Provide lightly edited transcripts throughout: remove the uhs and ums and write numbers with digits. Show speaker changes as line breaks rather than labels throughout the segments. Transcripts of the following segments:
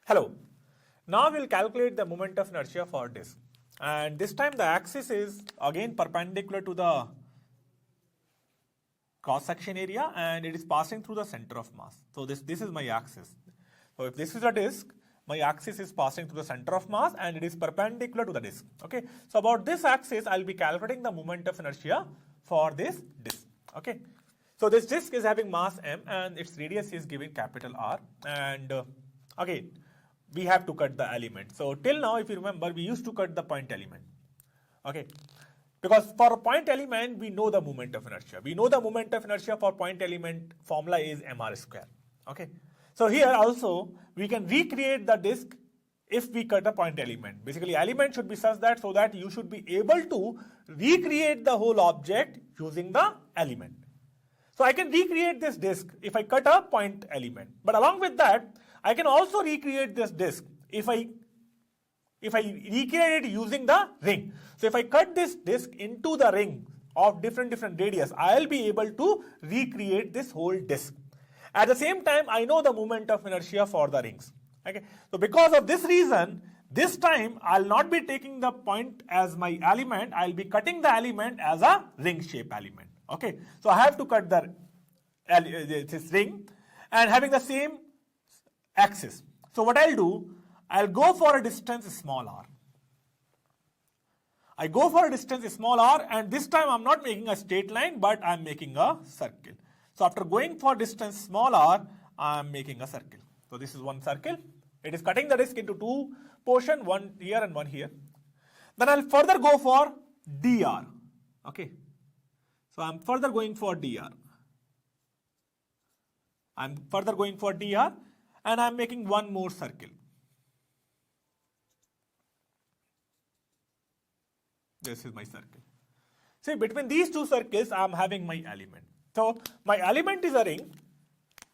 Hello. Now we'll calculate the moment of inertia for disk. And this time the axis is again perpendicular to the cross-section area and it is passing through the center of mass. So this is my axis. So if this is a disk, my axis is passing through the center of mass and it is perpendicular to the disk. Okay. So about this axis, I'll be calculating the moment of inertia for this disk. Okay. So this disk is having mass m and its radius is given capital R. And again, we have to cut the element. So till now, if you remember, we used to cut the point element. Okay. Because for a point element, we know the moment of inertia. We know the moment of inertia for point element formula is mr square. Okay. So here also, we can recreate the disk if we cut a point element. Basically, element should be such that so that you should be able to recreate the whole object using the element. So I can recreate this disk if I cut a point element. But along with that, I can also recreate this disk if I recreate it using the ring. So if I cut this disk into the ring of different radius, I'll be able to recreate this whole disk. At the same time, I know the moment of inertia for the rings. Okay. So because of this reason, this time I'll not be taking the point as my element, I'll be cutting the element as a ring shape element. Okay. So I have to cut this ring and having the same axis. So what I'll do, I'll go for a distance small r. I go for a distance small r and this time I'm not making a straight line but I'm making a circle. So after going for distance small r, I'm making a circle. So this is one circle. It is cutting the disk into two portions, one here and one here. Then I'll further go for dr. Okay. So I'm further going for dr. And I'm making one more circle. This is my circle. See, between these two circles, I'm having my element. So my element is a ring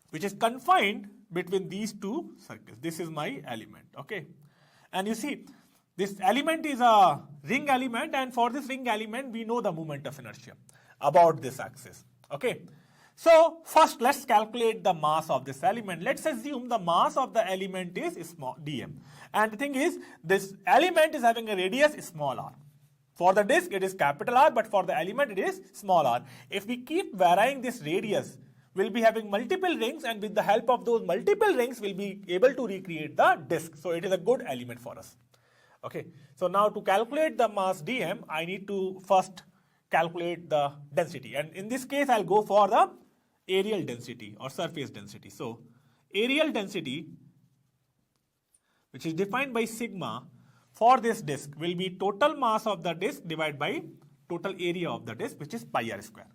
which is confined between these two circles. This is my element. Okay. And you see, this element is a ring element, and for this ring element, we know the moment of inertia about this axis. Okay. So first let's calculate the mass of this element. Let's assume the mass of the element is small dm. And the thing is, this element is having a radius small r. For the disk it is capital R, but for the element it is small r. If we keep varying this radius, we'll be having multiple rings, and with the help of those multiple rings, we'll be able to recreate the disk. So it is a good element for us. Okay. So now to calculate the mass dm, I need to first calculate the density. And in this case, I'll go for the areal density or surface density. So areal density, which is defined by sigma for this disk, will be total mass of the disk divided by total area of the disk, which is pi r square.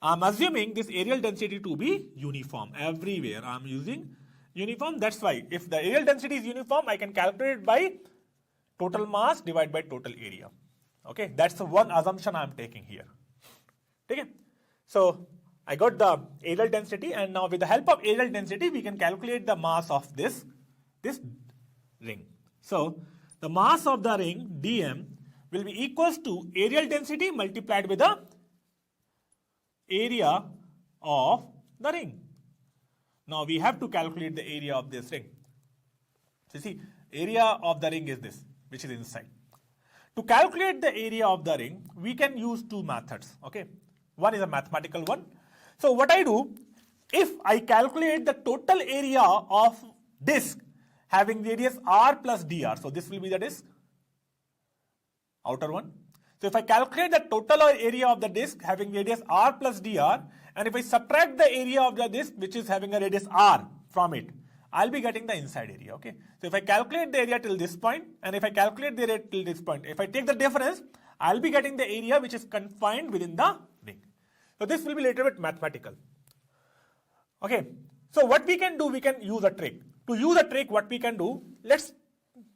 I'm assuming this areal density to be uniform everywhere. I'm using uniform. That's why if the areal density is uniform, I can calculate it by total mass divided by total area. Okay, that's the one assumption I'm taking here. Okay. So I got the areal density, and now with the help of areal density, we can calculate the mass of this ring. So the mass of the ring dm will be equals to areal density multiplied with the area of the ring. Now we have to calculate the area of this ring. So you see, area of the ring is this, which is inside. To calculate the area of the ring, we can use two methods. Okay. One is a mathematical one. So what I do, if I calculate the total area of disk having radius r plus dr, so this will be the disk, outer one. So if I calculate the total area of the disk having radius r plus dr, and if I subtract the area of the disk which is having a radius r from it, I'll be getting the inside area. Okay. So if I calculate the area till this point, and if I calculate the area till this point, if I take the difference, I'll be getting the area which is confined within the ring. So this will be a little bit mathematical. Okay. So what we can do, we can use a trick. To use a trick, what we can do, let's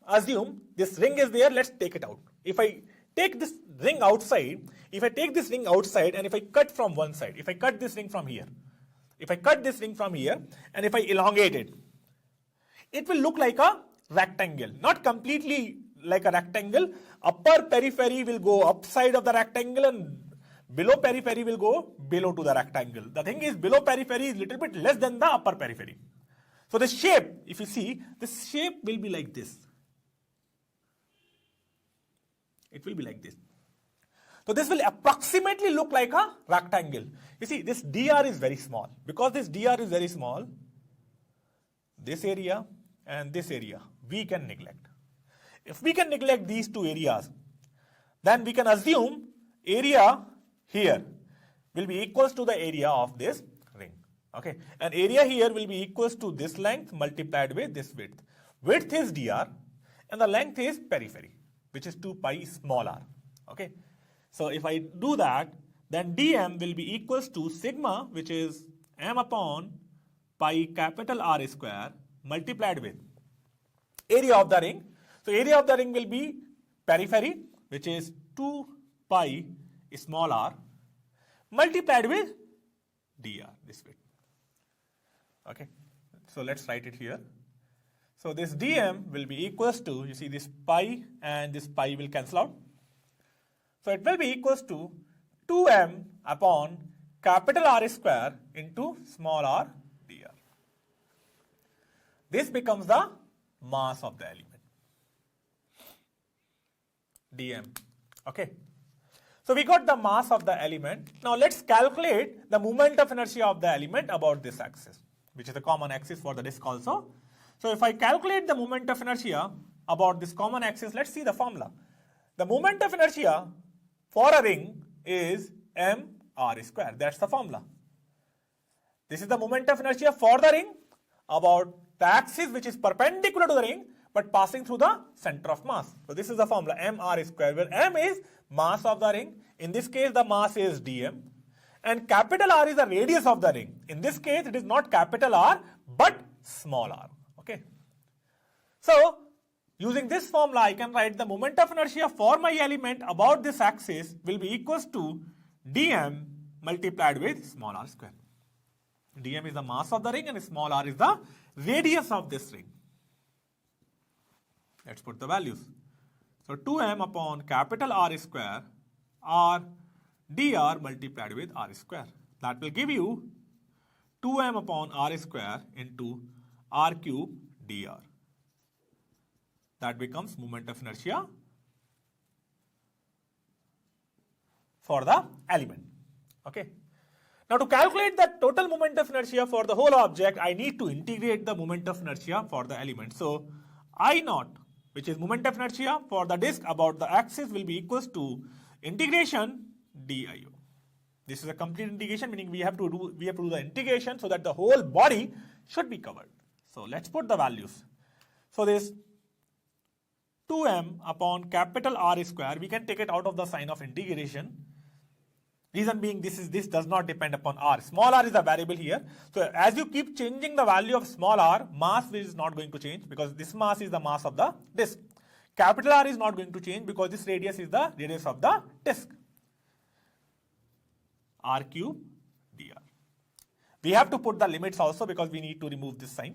assume this ring is there, let's take it out. If I take this ring outside, and if I cut from one side, if I cut this ring from here, and if I elongate it, it will look like a rectangle, not completely like a rectangle. Upper periphery will go upside of the rectangle and below periphery will go below to the rectangle. The thing is, below periphery is little bit less than the upper periphery. So the shape, if you see, this shape will be like this. It will be like this. So this will approximately look like a rectangle. You see, this dr is very small. Because this dr is very small, this area and this area we can neglect. If we can neglect these two areas, then we can assume area here will be equals to the area of this ring. Okay, and area here will be equals to this length multiplied with this width. Width is dr and the length is periphery, which is 2 pi small r. Okay, so if I do that, then dm will be equals to sigma, which is m upon pi capital R square multiplied with area of the ring. So area of the ring will be periphery, which is 2 pi small r multiplied with dr, this width. Okay, so let's write it here. So this dm will be equals to, you see this pi and this pi will cancel out. So it will be equals to 2m upon capital R square into small r dr. This becomes the mass of the element, dm. Okay. So we got the mass of the element. Now let's calculate the moment of inertia of the element about this axis, which is the common axis for the disk also. So if I calculate the moment of inertia about this common axis, let's see the formula. The moment of inertia for a ring is mr square. That's the formula. This is the moment of inertia for the ring about the axis which is perpendicular to the ring but passing through the center of mass. So this is the formula mr square, where m is mass of the ring. In this case the mass is dm and capital R is the radius of the ring. In this case it is not capital R but small r. Okay. So using this formula I can write the moment of inertia for my element about this axis will be equals to dm multiplied with small r square. Dm is the mass of the ring and small r is the radius of this ring. Let's put the values. So 2m upon capital R square r dr multiplied with r square. That will give you 2m upon r square into r cube dr. That becomes moment of inertia for the element. Okay. Now to calculate the total moment of inertia for the whole object, I need to integrate the moment of inertia for the element. So I naught, which is moment of inertia for the disk about the axis, will be equals to integration dio. This is a complete integration, meaning we have to do the integration so that the whole body should be covered. So let's put the values. So this 2m upon capital R square, we can take it out of the sign of integration. Reason being this does not depend upon r. Small r is a variable here. So as you keep changing the value of small r, mass is not going to change because this mass is the mass of the disk. Capital R is not going to change because this radius is the radius of the disk. R cube dr. We have to put the limits also because we need to remove this sign.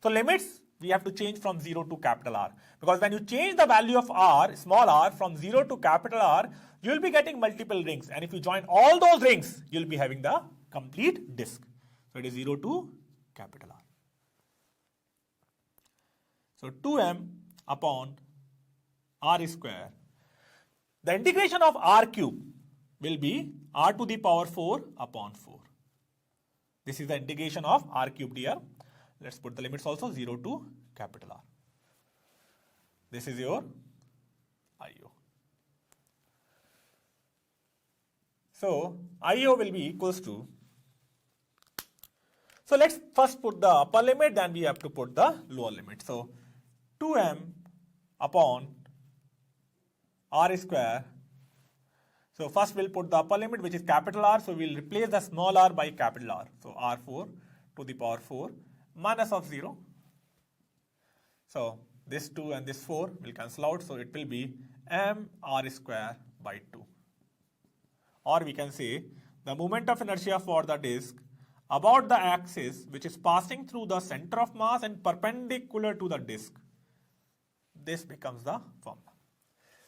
So limits we have to change from 0 to capital R, because when you change the value of r, small r, from 0 to capital R, you will be getting multiple rings, and if you join all those rings, you will be having the complete disk. So it is 0 to capital R. So 2m upon r square. The integration of r cube will be r to the power 4 upon 4. This is the integration of r cube dr. Let's put the limits also, 0 to capital R. This is your IO. So IO will be equals to, so let's first put the upper limit, then we have to put the lower limit. So 2m upon r square. So first we'll put the upper limit, which is capital R. So we'll replace the small r by capital R. So r4 to the power 4 minus of 0. So this 2 and this 4 will cancel out. So it will be m r square by 2. Or we can say the moment of inertia for the disk about the axis which is passing through the center of mass and perpendicular to the disk. This becomes the formula.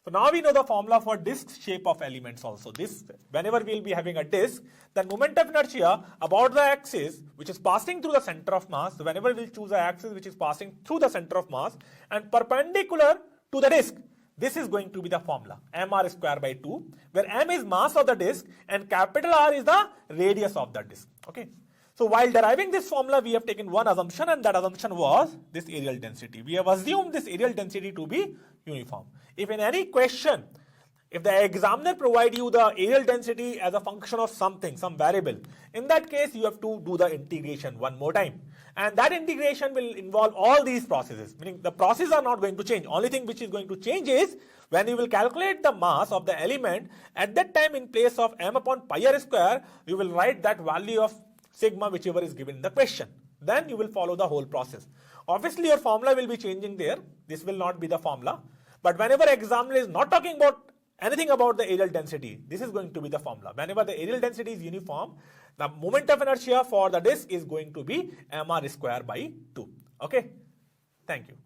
So now we know the formula for disk shape of elements also. This, whenever we will be having a disk, then moment of inertia about the axis which is passing through the center of mass, so whenever we will choose the axis which is passing through the center of mass and perpendicular to the disk, this is going to be the formula, mr square by 2, where m is mass of the disk and capital R is the radius of the disk. Okay. So while deriving this formula, we have taken one assumption, and that assumption was this areal density. We have assumed this areal density to be uniform. If in any question, if the examiner provide you the areal density as a function of something, some variable, in that case you have to do the integration one more time. And that integration will involve all these processes, meaning the processes are not going to change. Only thing which is going to change is when you will calculate the mass of the element, at that time in place of m upon pi r square, you will write that value of sigma whichever is given in the question. Then you will follow the whole process. Obviously your formula will be changing there. This will not be the formula. But whenever examiner is not talking about anything about the areal density, this is going to be the formula. Whenever the areal density is uniform, the moment of inertia for the disk is going to be mr square by 2. Okay. Thank you.